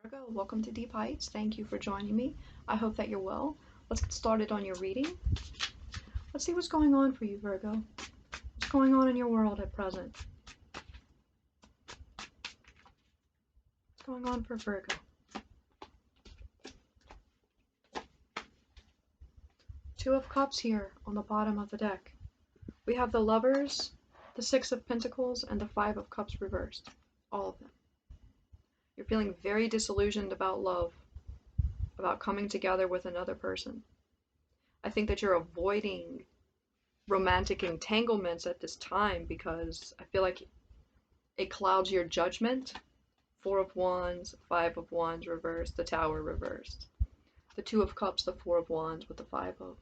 Virgo, welcome to Deep Heights. Thank you for joining me. I hope that you're well. Let's get started on your reading. Let's see what's going on for you, Virgo. What's going on in your world at present? What's going on for Virgo? Two of Cups here on the bottom of the deck. We have the Lovers, the Six of Pentacles, and the Five of Cups reversed. All of them. You're feeling very disillusioned about love, about coming together with another person. I think that you're avoiding romantic entanglements at this time because I feel like it clouds your judgment. Four of Wands, Five of Wands reversed, the Tower reversed. The Two of Cups, the Four of Wands with the Five of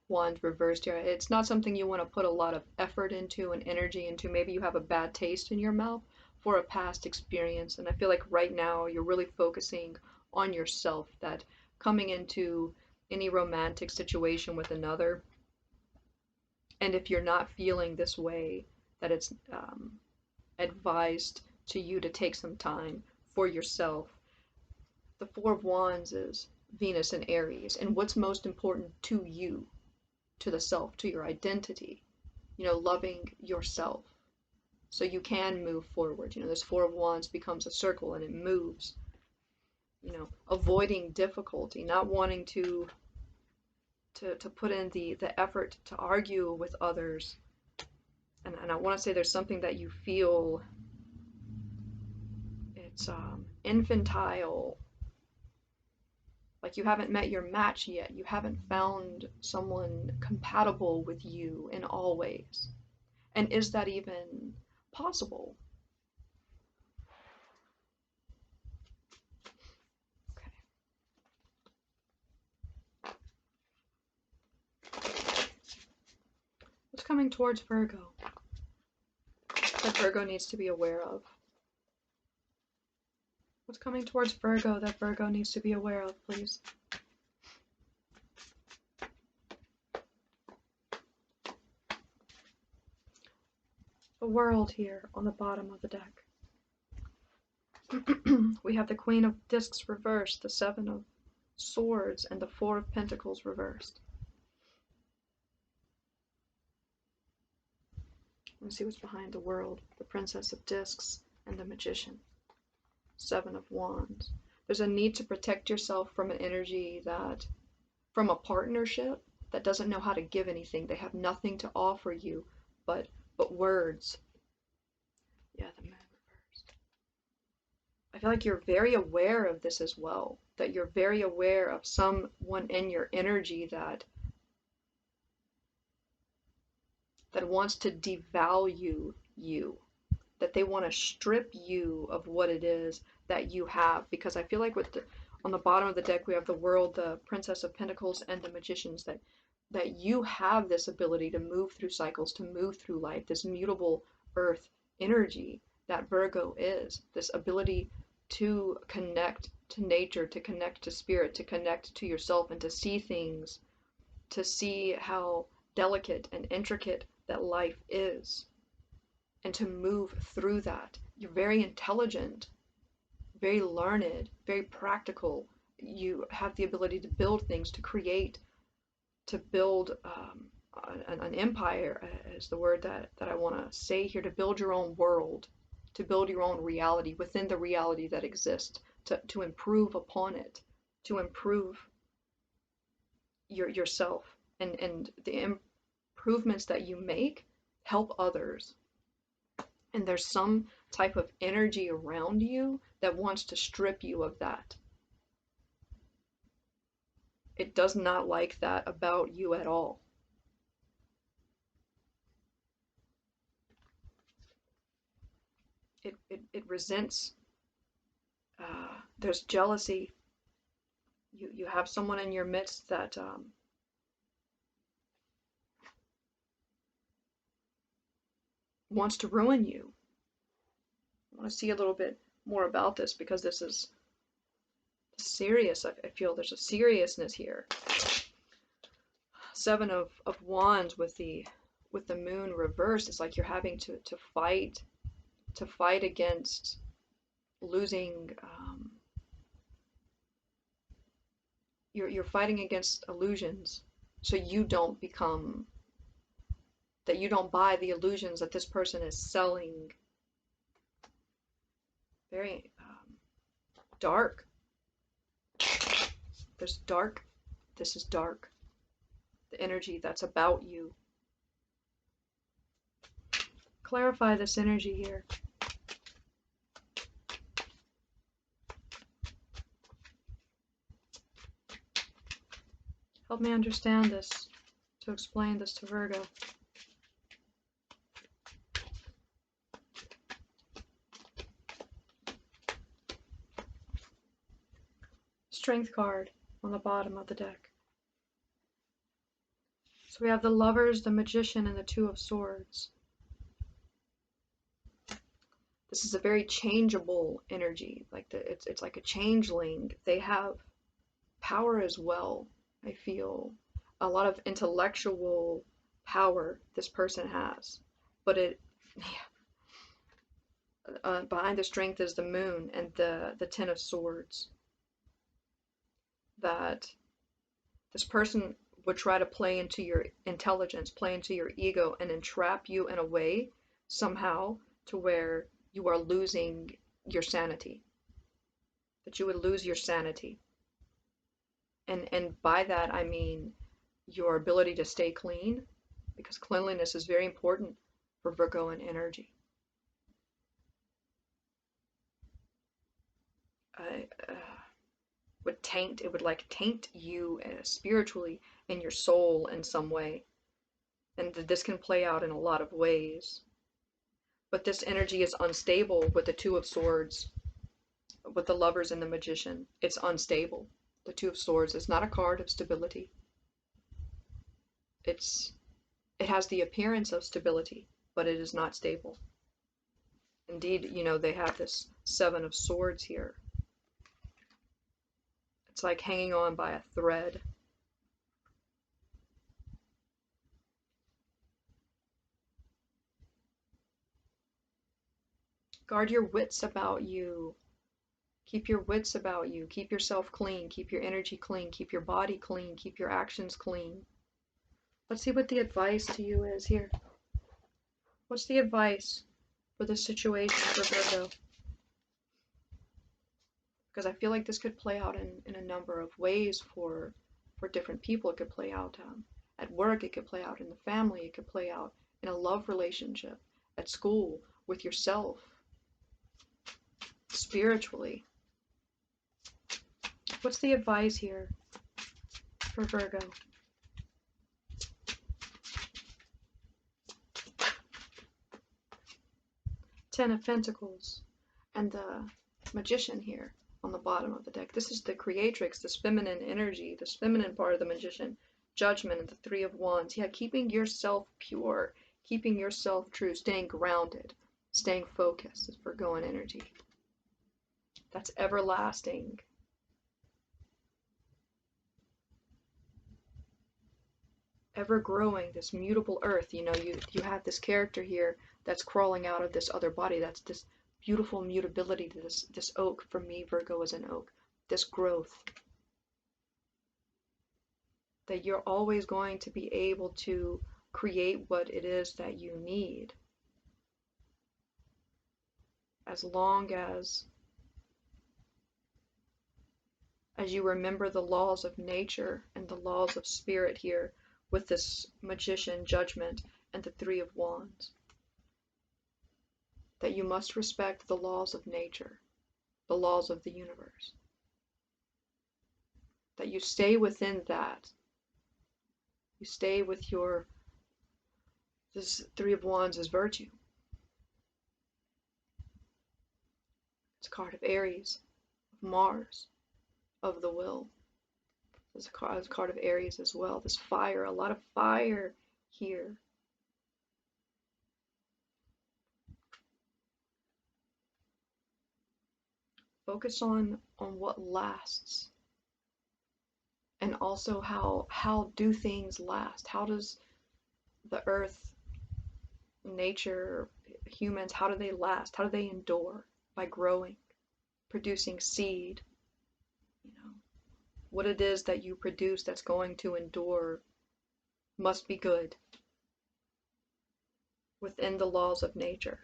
Wands reversed here. It's not something you want to put a lot of effort into and energy into. Maybe you have a bad taste in your mouth for a past experience. And I feel like right now you're really focusing on yourself, that coming into any romantic situation with another, and if you're not feeling this way, that it's advised to you to take some time for yourself. The Four of Wands is Venus and Aries, and what's most important to you, to the self, to your identity, loving yourself so you can move forward. This Four of Wands becomes a circle and it moves, avoiding difficulty, not wanting to put in the effort to argue with others. And I want to say there's something that you feel, it's infantile, like you haven't met your match yet. You haven't found someone compatible with you in all ways. And is that even possible? What's coming towards Virgo that Virgo needs to be aware of? What's coming towards Virgo that Virgo needs to be aware of, please? The World here on the bottom of the deck. We have the Queen of Discs reversed, the Seven of Swords, and the Four of Pentacles reversed. Let's see what's behind the World. The Princess of Discs and the Magician. Seven of Wands. There's a need to protect yourself from an energy from a partnership that doesn't know how to give anything. They have nothing to offer you but words. Yeah, the Moon reversed. I feel like you're very aware of this as well. That you're very aware of someone in your energy that wants to devalue you, that they want to strip you of what it is that you have. Because I feel like on the bottom of the deck we have the World, the Princess of Pentacles, and the Magicians, that you have this ability to move through cycles, to move through life, this mutable earth energy that Virgo is, this ability to connect to nature, to connect to spirit, to connect to yourself, and to see things, to see how delicate and intricate that life is, and to move through that. You're very intelligent, very learned, very practical. You have the ability to build things, to create, to build an empire is the word that I want to say here, to build your own world, to build your own reality within the reality that exists, to improve upon it, to improve yourself, and the improvements that you make help others. And there's some type of energy around you that wants to strip you of that. It does not like that about you at all. It resents. There's jealousy. You have someone in your midst that wants to ruin you. I want to see a little bit more about this because this is serious. I feel there's a seriousness here. Seven of Wands with the Moon reversed. It's like you're having to fight against losing you're fighting against illusions, so you don't become, that you don't buy the illusions that this person is selling. Very dark. There's dark. This is dark. The energy that's about you. Clarify this energy here. Help me understand this, to explain this to Virgo. Strength card on the bottom of the deck. So we have the Lovers, the Magician, and the Two of Swords. This is a very changeable energy. Like it's like a changeling. They have power as well. I feel a lot of intellectual power this person has, but behind the strength is the Moon and the Ten of Swords. That this person would try to play into your intelligence, play into your ego, and entrap you in a way somehow to where you are losing your sanity. That you would lose your sanity. And by that I mean your ability to stay clean, because cleanliness is very important for Virgoan energy. Would taint, it would like taint you spiritually in your soul in some way. And this can play out in a lot of ways. But this energy is unstable with the Two of Swords, with the Lovers and the Magician. It's unstable. The Two of Swords is not a card of stability. It has the appearance of stability, but it is not stable. Indeed, you know, they have this Seven of Swords here. It's like hanging on by a thread. Guard your wits about you. Keep your wits about you. Keep yourself clean. Keep your energy clean. Keep your body clean. Keep your actions clean. Let's see what the advice to you is here. What's the advice for this situation for Virgo? Because I feel like this could play out in a number of ways for different people. It could play out at work. It could play out in the family. It could play out in a love relationship, at school, with yourself, spiritually. What's the advice here for Virgo? Ten of Pentacles and the Magician here on the bottom of the deck. This is the creatrix, this feminine energy, this feminine part of the Magician. Judgment and the Three of Wands. Yeah, keeping yourself pure, keeping yourself true, staying grounded, staying focused is Virgoan energy. That's everlasting. Ever growing, this mutable earth. You know, you have this character here that's crawling out of this other body. That's this beautiful mutability to this oak. For me, Virgo is an oak. This growth. That you're always going to be able to create what it is that you need. As long as you remember the laws of nature and the laws of spirit here with this Magician, Judgment, and the Three of Wands. That you must respect the laws of nature, the laws of the universe. That you stay within that. You stay with this Three of Wands is virtue. It's a card of Aries, of Mars, of the will. There's a card of Aries as well. This fire, a lot of fire here. Focus on what lasts. And also how do things last? How does the earth, nature, humans, how do they last? How do they endure? By growing, producing seed, you know, what it is that you produce that's going to endure must be good within the laws of nature,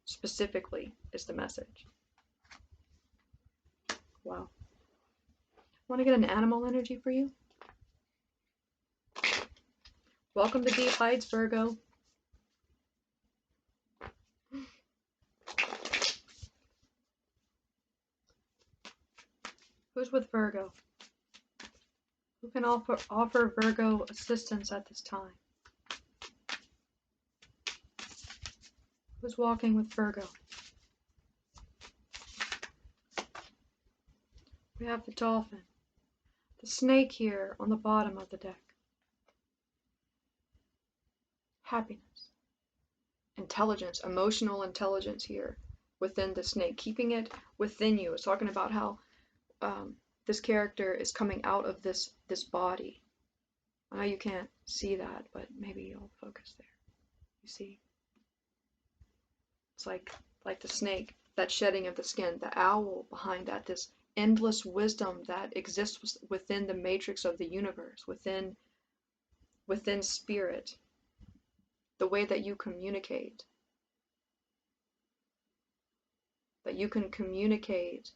specifically, is the message. Wow. Want to get an animal energy for you? Welcome to Deep Heights, Virgo. Who's with Virgo? Who can offer Virgo assistance at this time? Who's walking with Virgo? We have the dolphin. The snake here on the bottom of the deck. Happiness. Intelligence, emotional intelligence here within the snake. Keeping it within you. It's talking about how this character is coming out of this body. I know you can't see that, but maybe you'll focus there. You see? It's like the snake, that shedding of the skin, the owl behind that, this endless wisdom that exists within the matrix of the universe, within spirit, the way that you communicate, that you can communicate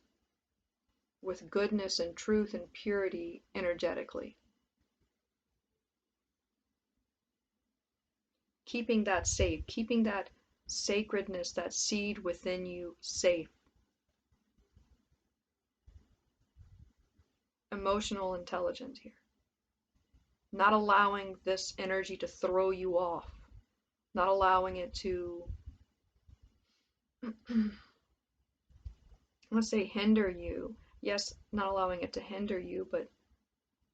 with goodness and truth and purity energetically. Keeping that safe, keeping that sacredness, that seed within you safe. Emotional intelligence here. Not allowing this energy to throw you off. Not allowing it to, I want to say hinder you. Yes, not allowing it to hinder you, but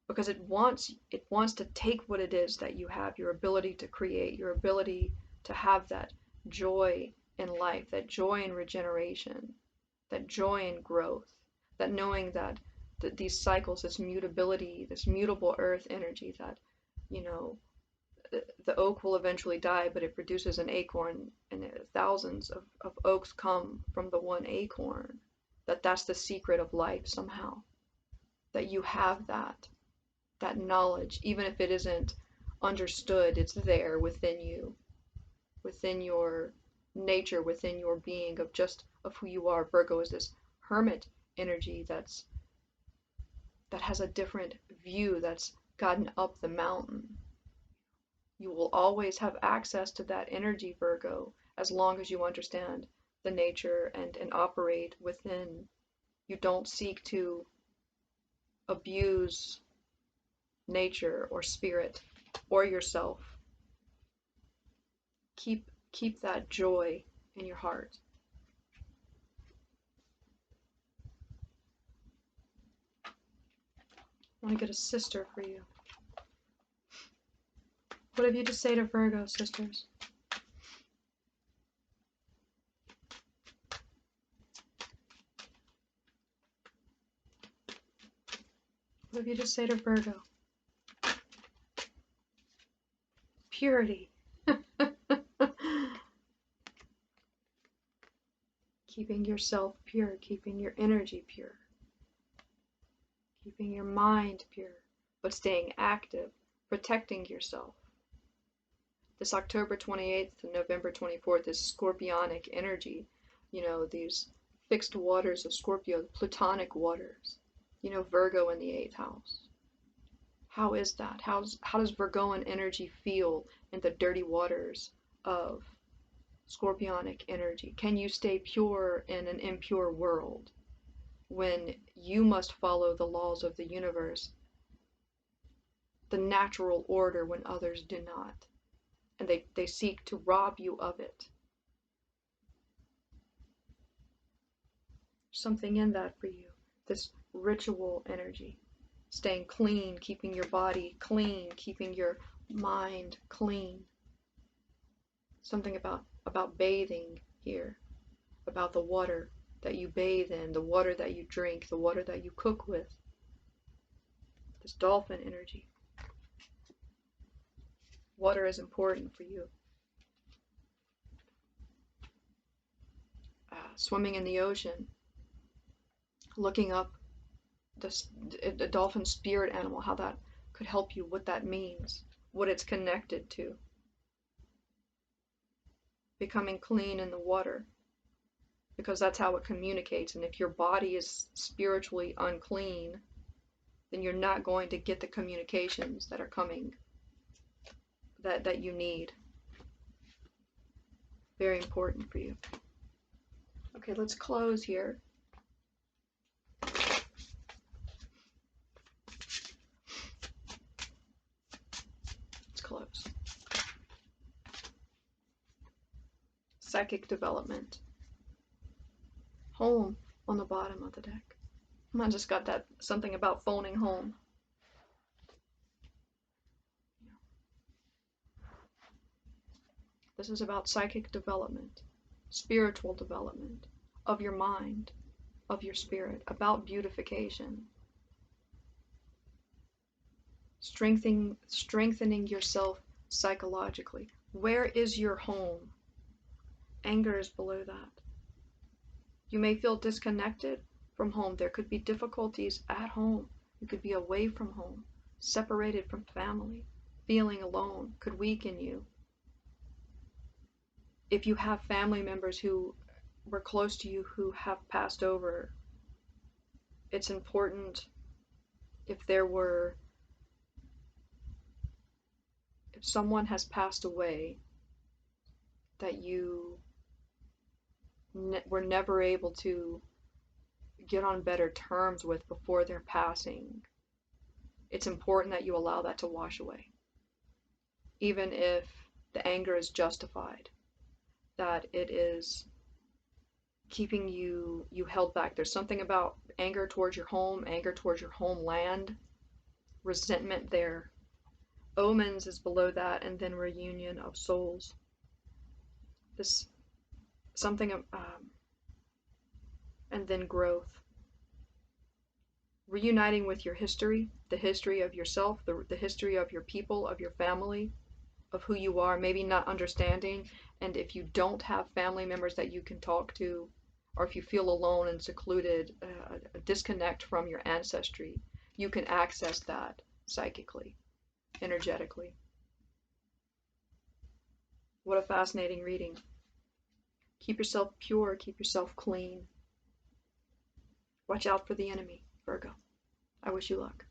because it wants to take what it is that you have, your ability to create, your ability to have that joy in life, that joy in regeneration, that joy in growth, that knowing that these cycles, this mutability, this mutable earth energy, that, you know, the oak will eventually die, but it produces an acorn, and thousands of oaks come from the one acorn. That's the secret of life somehow. That you have that knowledge, even if it isn't understood, it's there within you, within your nature, within your being of who you are. Virgo is this hermit energy that has a different view, that's gotten up the mountain. You will always have access to that energy, Virgo, as long as you understand the nature and operate within. You don't seek to abuse nature or spirit or yourself. Keep that joy in your heart. I want to get a sister for you. What have you to say to Virgo, sisters? What have you to say to Virgo? Purity. Keeping yourself pure, keeping your energy pure, keeping your mind pure, but staying active, protecting yourself. This October 28th to November 24th is scorpionic energy. You know, these fixed waters of Scorpio, plutonic waters. You know, Virgo in the 8th house. How is that? How does Virgoan energy feel in the dirty waters of scorpionic energy? Can you stay pure in an impure world when you must follow the laws of the universe, the natural order, when others do not? And they seek to rob you of it. Something in that for you. This ritual energy. Staying clean, keeping your body clean, keeping your mind clean. Something about bathing here. About the water that you bathe in, the water that you drink, the water that you cook with. This dolphin energy. Water is important for you. Swimming in the ocean, looking up the dolphin spirit animal, how that could help you, what that means, what it's connected to. Becoming clean in the water, because that's how it communicates. And if your body is spiritually unclean, then you're not going to get the communications that are coming, that you need. Very important for you. Okay, let's close here. Let's close. Psychic development. Home on the bottom of the deck. I just got that something about phoning home. This is about psychic development, spiritual development of your mind, of your spirit, about beautification. Strengthening yourself psychologically. Where is your home? Anger is below that. You may feel disconnected from home. There could be difficulties at home. You could be away from home, separated from family. Feeling alone could weaken you. If you have family members who were close to you who have passed over, it's important, if someone has passed away that you were never able to get on better terms with before their passing, it's important that you allow that to wash away. Even if the anger is justified, that it is keeping you held back. There's something about anger towards your home, anger towards your homeland, resentment there. Omens is below that, and then reunion of souls. This something, and then growth. Reuniting with your history, the history of yourself, the history of your people, of your family, of who you are, maybe not understanding. And if you don't have family members that you can talk to, or if you feel alone and secluded, a disconnect from your ancestry, you can access that psychically, energetically. What a fascinating reading. Keep yourself pure, keep yourself clean. Watch out for the enemy, Virgo. I wish you luck.